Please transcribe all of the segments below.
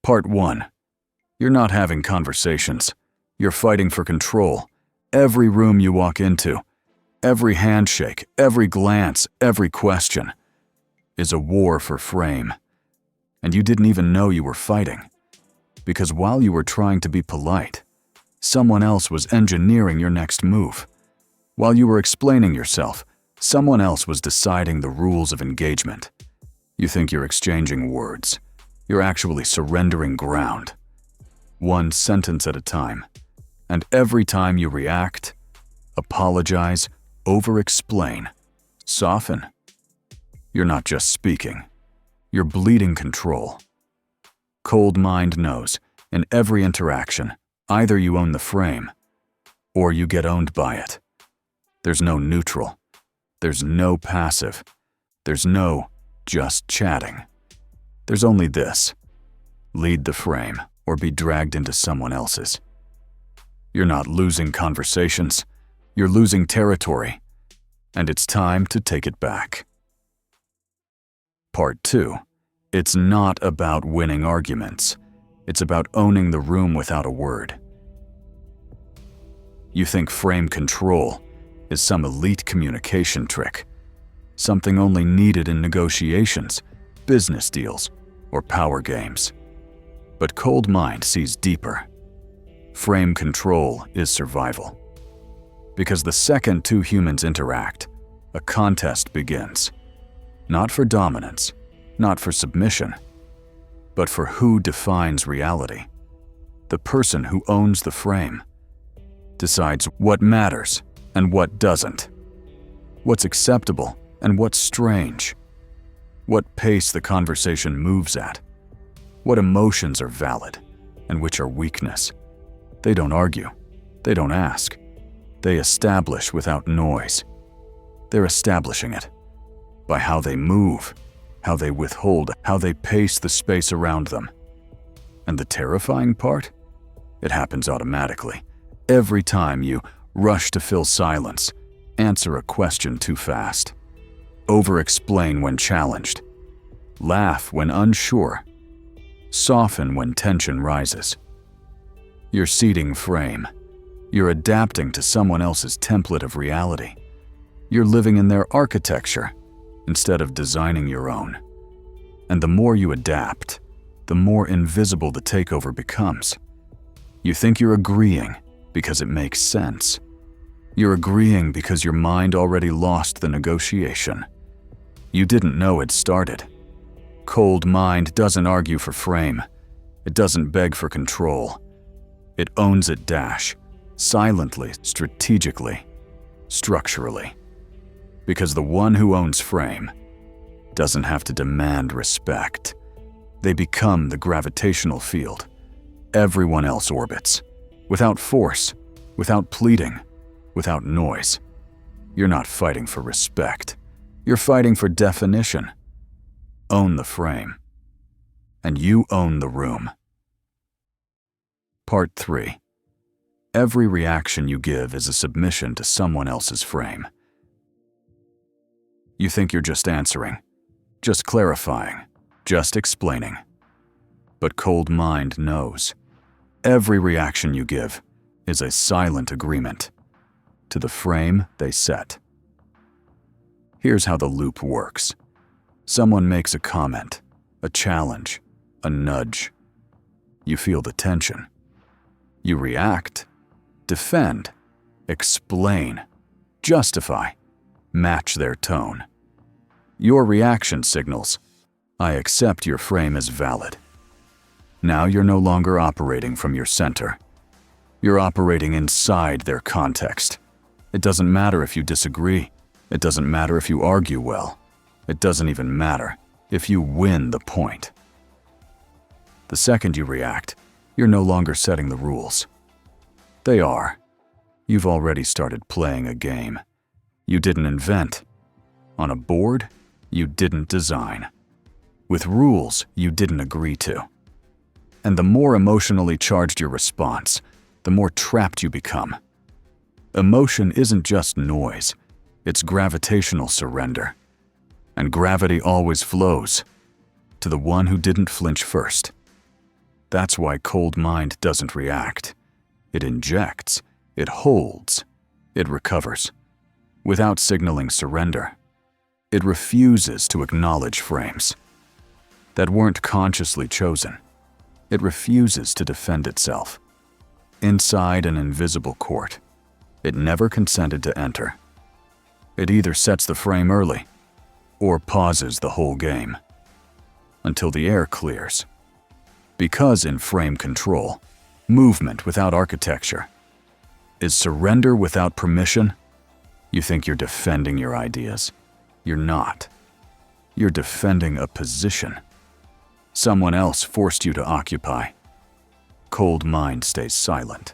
Part 1. You're not having conversations. You're fighting for control. Every room you walk into, every handshake, every glance, every question is a war for frame. And you didn't even know you were fighting. Because while you were trying to be polite, someone else was engineering your next move. While you were explaining yourself, someone else was deciding the rules of engagement. You think you're exchanging words. You're actually surrendering ground. One sentence at a time. And every time you react, apologize, over-explain, soften, you're not just speaking. You're bleeding control. Cold mind knows, in every interaction, either you own the frame, or you get owned by it. There's no neutral. There's no passive. There's no just chatting. There's only this: lead the frame or be dragged into someone else's. You're not losing conversations. You're losing territory. And it's time to take it back. Part 2. It's not about winning arguments. It's about owning the room without a word. You think frame control is some elite communication trick, something only needed in negotiations, business deals, or power games. But cold mind sees deeper. Frame control is survival. Because the second two humans interact, a contest begins. Not for dominance, not for submission, but for who defines reality. The person who owns the frame decides what matters and what doesn't, what's acceptable and what's strange, what pace the conversation moves at, what emotions are valid and which are weakness. They don't argue, they don't ask, they establish without noise. They're establishing it by how they move, how they withhold, how they pace the space around them. And the terrifying part? It happens automatically. Every time you rush to fill silence, answer a question too fast, over-explain when challenged, laugh when unsure, soften when tension rises. You're ceding frame. You're adapting to someone else's template of reality. You're living in their architecture instead of designing your own. And the more you adapt, the more invisible the takeover becomes. You think you're agreeing because it makes sense. You're agreeing because your mind already lost the negotiation. You didn't know it started. Cold mind doesn't argue for frame. It doesn't beg for control. It owns it silently, strategically, structurally. Because the one who owns frame doesn't have to demand respect. They become the gravitational field. Everyone else orbits. Without force, without pleading, without noise. You're not fighting for respect. You're fighting for definition. Own the frame. And you own the room. Part 3. Every reaction you give is a submission to someone else's frame. You think you're just answering, just clarifying, just explaining. But cold mind knows. Every reaction you give is a silent agreement to the frame they set. Here's how the loop works. Someone makes a comment, a challenge, a nudge. You feel the tension. You react, defend, explain, justify, match their tone. Your reaction signals, I accept your frame as valid. Now you're no longer operating from your center. You're operating inside their context. It doesn't matter if you disagree. It doesn't matter if you argue well. It doesn't even matter if you win the point. The second you react, you're no longer setting the rules. They are. You've already started playing a game. You didn't invent. On a board, you didn't design. With rules you didn't agree to. And the more emotionally charged your response, the more trapped you become. Emotion isn't just noise, it's gravitational surrender. And gravity always flows to the one who didn't flinch first. That's why cold mind doesn't react. It injects, it holds, it recovers. Without signaling surrender, it refuses to acknowledge frames that weren't consciously chosen. It refuses to defend itself. Inside an invisible court, it never consented to enter. It either sets the frame early or pauses the whole game until the air clears. Because in frame control, movement without architecture is surrender without permission, you think you're defending your ideas. You're not. You're defending a position someone else forced you to occupy. Cold mind stays silent,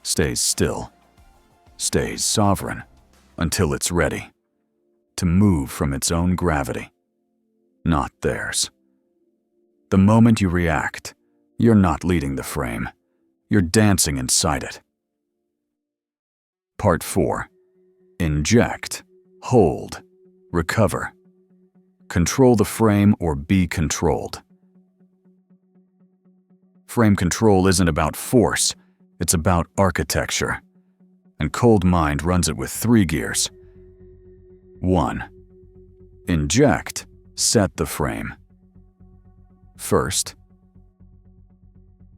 stays still, stays sovereign until it's ready to move from its own gravity, not theirs. The moment you react, you're not leading the frame. You're dancing inside it. Part 4. Inject, hold, recover. Control the frame or be controlled. Frame control isn't about force, it's about architecture. And cold mind runs it with 3 gears. 1. Inject, set the frame. First,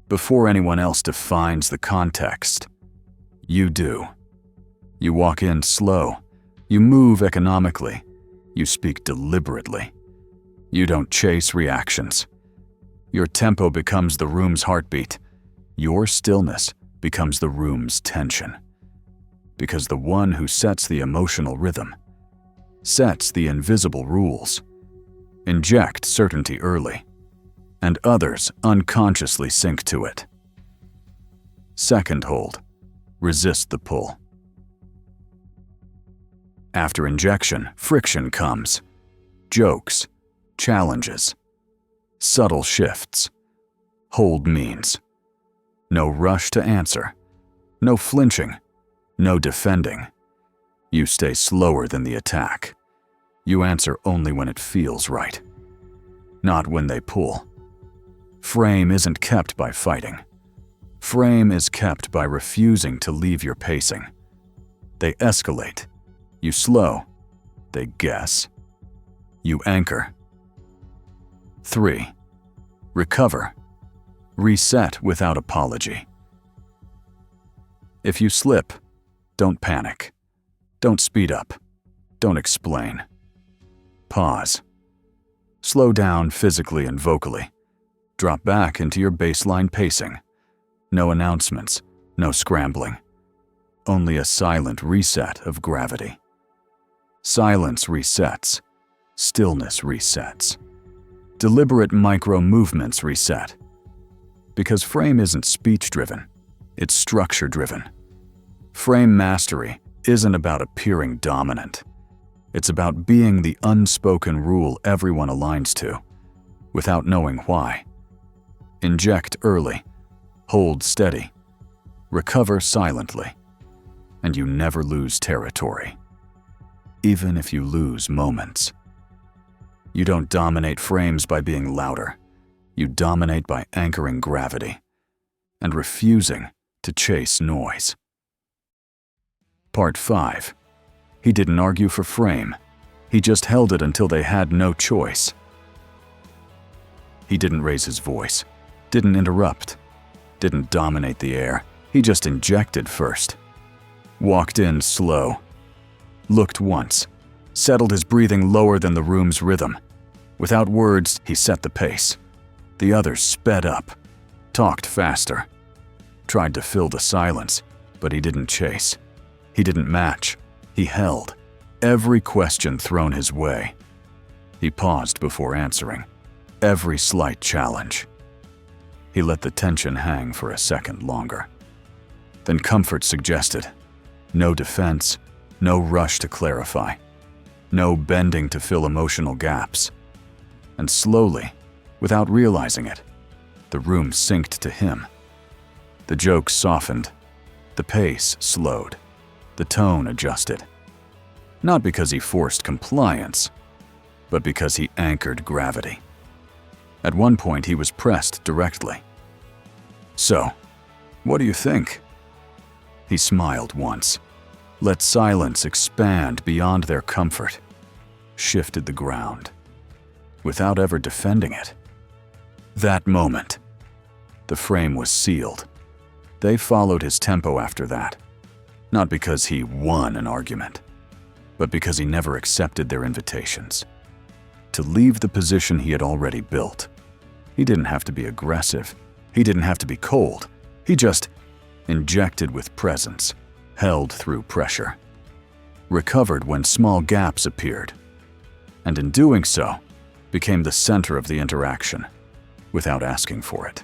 before anyone else defines the context, you do. You walk in slow. You move economically. You speak deliberately. You don't chase reactions. Your tempo becomes the room's heartbeat. Your stillness becomes the room's tension. Because the one who sets the emotional rhythm sets the invisible rules. Inject certainty early, and others unconsciously sink to it. Second hold, resist the pull. After injection, friction comes. Jokes, challenges, subtle shifts. Hold means no rush to answer, no flinching, no defending. You stay slower than the attack. You answer only when it feels right, not when they pull. Frame isn't kept by fighting. Frame is kept by refusing to leave your pacing. They escalate. You slow. They guess. You anchor. 3. Recover. Reset without apology. If you slip, don't panic. Don't speed up. Don't explain. Pause. Slow down physically and vocally. Drop back into your baseline pacing. No announcements, no scrambling. Only a silent reset of gravity. Silence resets. Stillness resets. Deliberate micro-movements reset. Because frame isn't speech-driven, it's structure-driven. Frame mastery isn't about appearing dominant. It's about being the unspoken rule everyone aligns to, without knowing why. Inject early, hold steady, recover silently, and you never lose territory. Even if you lose moments. You don't dominate frames by being louder. You dominate by anchoring gravity and refusing to chase noise. Part 5. He didn't argue for frame. He just held it until they had no choice. He didn't raise his voice, didn't interrupt, didn't dominate the air. He just injected first. Walked in slow. Looked once. Settled his breathing lower than the room's rhythm. Without words, he set the pace. The others sped up. Talked faster. Tried to fill the silence, but he didn't chase. He didn't match. He held. Every question thrown his way. He paused before answering. Every slight challenge. He let the tension hang for a second longer. Then comfort suggested. No defense, no rush to clarify. No bending to fill emotional gaps. And slowly, without realizing it, the room synced to him. The joke softened. The pace slowed. The tone adjusted. Not because he forced compliance, but because he anchored gravity. At one point, he was pressed directly. So, what do you think? He smiled once, let silence expand beyond their comfort, shifted the ground, without ever defending it. That moment, the frame was sealed. They followed his tempo after that, not because he won an argument, but because he never accepted their invitations. To leave the position he had already built. He didn't have to be aggressive. He didn't have to be cold. He just injected with presence, held through pressure, recovered when small gaps appeared, and in doing so, became the center of the interaction, without asking for it.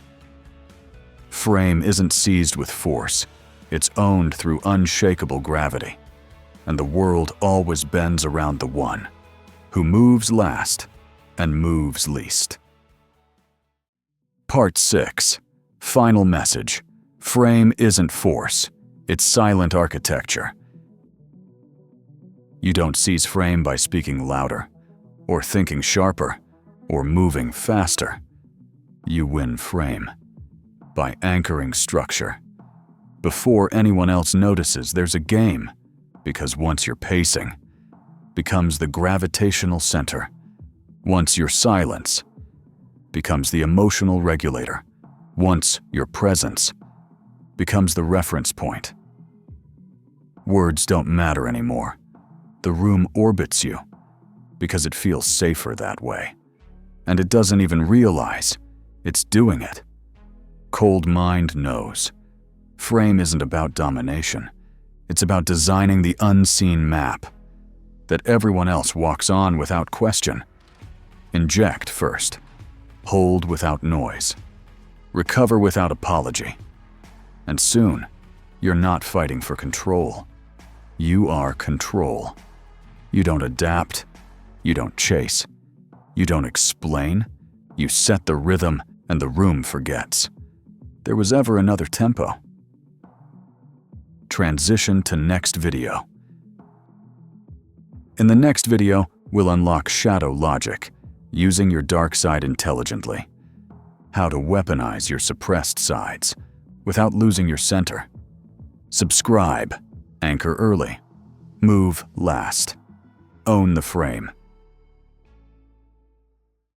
Frame isn't seized with force, it's owned through unshakable gravity, and the world always bends around the one who moves last and moves least. Part 6. Final message. Frame isn't force, it's silent architecture. You don't seize frame by speaking louder, or thinking sharper, or moving faster. You win frame by anchoring structure. Before anyone else notices, there's a game, because once you're pacing, becomes the gravitational center. Once your silence becomes the emotional regulator. Once your presence becomes the reference point. Words don't matter anymore. The room orbits you because it feels safer that way. And it doesn't even realize it's doing it. Cold mind knows. Frame isn't about domination. It's about designing the unseen map that everyone else walks on without question. Inject first. Hold without noise. Recover without apology. And soon, you're not fighting for control. You are control. You don't adapt. You don't chase. You don't explain. You set the rhythm and the room forgets there was ever another tempo. Transition to next video. In the next video, we'll unlock shadow logic, using your dark side intelligently. How to weaponize your suppressed sides without losing your center. Subscribe, anchor early, move last, own the frame.